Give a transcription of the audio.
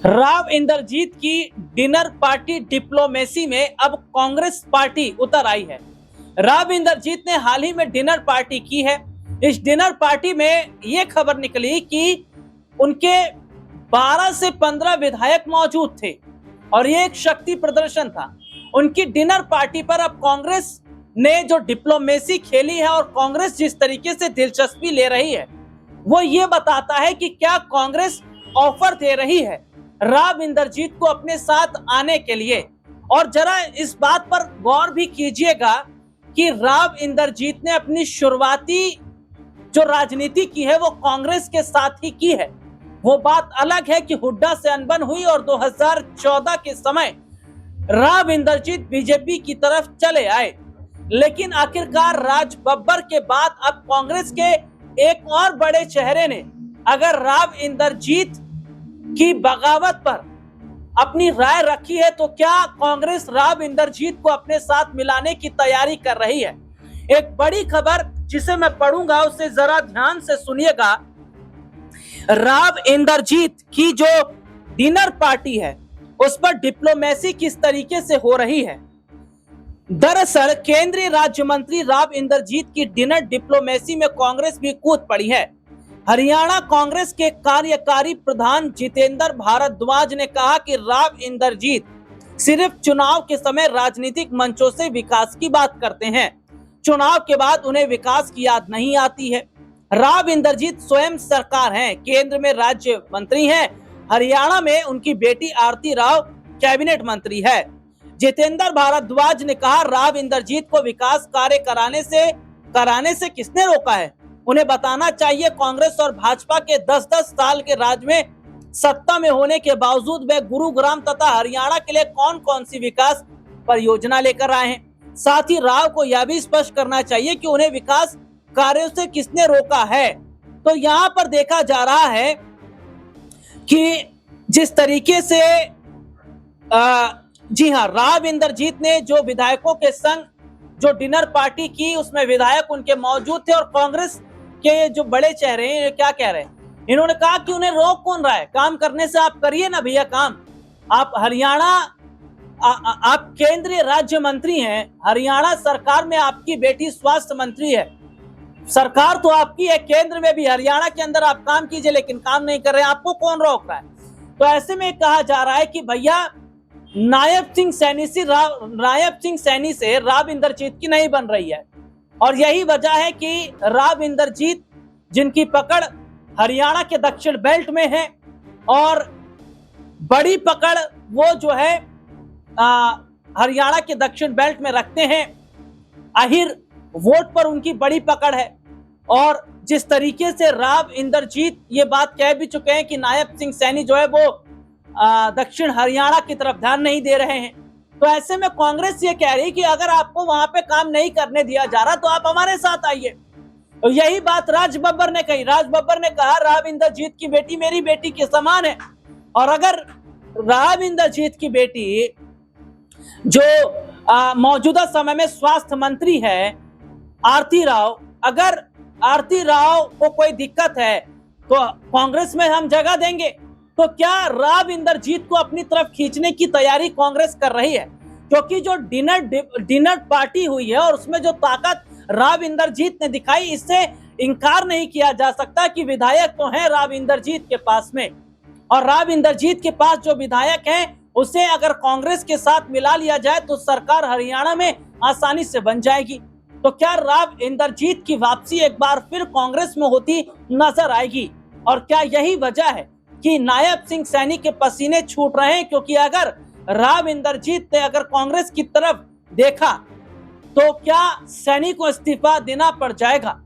राव इंद्रजीत की dinner party diplomacy में अब कांग्रेस पार्टी उतर आई है। राव इंद्रजीत ने हाल ही में डिनर पार्टी की है। इस डिनर पार्टी में यह खबर निकली कि उनके 12 से 15 विधायक मौजूद थे और ये एक शक्ति प्रदर्शन था। उनकी डिनर पार्टी पर अब कांग्रेस ने जो डिप्लोमेसी खेली है और कांग्रेस जिस तरीके से दिलचस्पी ले रही है वो ये बताता है कि क्या कांग्रेस ऑफर दे रही है राव इंद्रजीत को अपने साथ आने के लिए। और जरा इस बात पर गौर भी कीजिएगा कि राव इंद्रजीत ने अपनी शुरुआती जो राजनीति की है वो कांग्रेस के साथ ही की है। वो बात अलग है कि हुड्डा से अनबन हुई और 2014 के समय राव इंद्रजीत बीजेपी की तरफ चले आए, लेकिन आखिरकार राज बब्बर के बाद अब कांग्रेस के एक और बड़े चेहरे ने अगर राव इंद्रजीत की बगावत पर अपनी राय रखी है तो क्या कांग्रेस राव इंद्रजीत को अपने साथ मिलाने की तैयारी कर रही है। एक बड़ी खबर जिसे मैं पढ़ूंगा उसे जरा ध्यान से सुनिएगा। राव इंद्रजीत की जो डिनर पार्टी है उस पर डिप्लोमेसी किस तरीके से हो रही है। दरअसल केंद्रीय राज्य मंत्री राव इंद्रजीत की डिनर डिप्लोमेसी में कांग्रेस भी कूद पड़ी है। हरियाणा कांग्रेस के कार्यकारी प्रधान जितेंद्र भारद्वाज ने कहा कि राव इंद्रजीत सिर्फ चुनाव के समय राजनीतिक मंचों से विकास की बात करते हैं, चुनाव के बाद उन्हें विकास की याद नहीं आती है। राव इंद्रजीत स्वयं सरकार हैं, केंद्र में राज्य मंत्री हैं, हरियाणा में उनकी बेटी आरती राव कैबिनेट मंत्री है। जितेंद्र भारद्वाज ने कहा राव इंद्रजीत को विकास कार्य कराने से किसने रोका है। उन्हें बताना चाहिए कांग्रेस और भाजपा के 10-10 साल के राज में सत्ता में होने के बावजूद वे गुरुग्राम तथा हरियाणा के लिए कौन कौन सी विकास परियोजना लेकर आए हैं। साथ ही राव को यह भी स्पष्ट करना चाहिए कि उन्हें विकास कार्यों से किसने रोका है। तो यहाँ पर देखा जा रहा है कि जिस तरीके से जी हाँ, राव इंद्रजीत ने जो विधायकों के संग जो डिनर पार्टी की उसमें विधायक उनके मौजूद थे और कांग्रेस के जो बड़े चेहरे हैं क्या कह रहे हैं। इन्होंने कहा कि उन्हें रोक कौन रहा है, काम करने से आप करिए ना भैया काम। आप हरियाणा आप केंद्रीय राज्य मंत्री हैं, हरियाणा सरकार में आपकी बेटी स्वास्थ्य मंत्री है, सरकार तो आपकी है, केंद्र में भी हरियाणा के अंदर आप काम कीजिए, लेकिन काम नहीं कर रहे हैं, आपको कौन रोक रहा है। तो ऐसे में कहा जा रहा है कि भैया नायब सिंह सैनी से राव इंद्रजीत की नहीं बन रही है और यही वजह है कि राव इंद्रजीत जिनकी पकड़ हरियाणा के दक्षिण बेल्ट में है और बड़ी पकड़ वो जो है हरियाणा के दक्षिण बेल्ट में रखते हैं, आहिर वोट पर उनकी बड़ी पकड़ है। और जिस तरीके से राव इंद्रजीत ये बात कह भी चुके हैं कि नायब सिंह सैनी जो है वो दक्षिण हरियाणा की तरफ ध्यान नहीं दे रहे हैं, तो ऐसे में कांग्रेस ये कह रही कि अगर आपको वहां पे काम नहीं करने दिया जा रहा तो आप हमारे साथ आइए। तो यही बात राज बब्बर ने कही। राज बब्बर ने कहा राव इंद्रजीत की बेटी मेरी बेटी के समान है और अगर राव इंद्रजीत की बेटी जो मौजूदा समय में स्वास्थ्य मंत्री है आरती राव, अगर आरती राव को कोई दिक्कत है तो कांग्रेस में हम जगह देंगे। तो क्या राव इंद्रजीत को अपनी तरफ खींचने की तैयारी कांग्रेस कर रही है, क्योंकि जो डिनर पार्टी हुई है और उसमें जो ताकत राव इंद्रजीत ने दिखाई, इससे इनकार नहीं किया जा सकता कि विधायक तो हैं राव इंद्रजीत के पास में, और राव इंद्रजीत के पास जो विधायक हैं उसे अगर कांग्रेस के साथ मिला लिया जाए तो सरकार हरियाणा में आसानी से बन जाएगी। तो क्या राव इंद्रजीत की वापसी एक बार फिर कांग्रेस में होती नजर आएगी। और क्या यही वजह है कि नायब सिंह सैनी के पसीने छूट रहे हैं, क्योंकि अगर राव इंद्रजीत ने अगर कांग्रेस की तरफ देखा तो क्या सैनी को इस्तीफा देना पड़ जाएगा।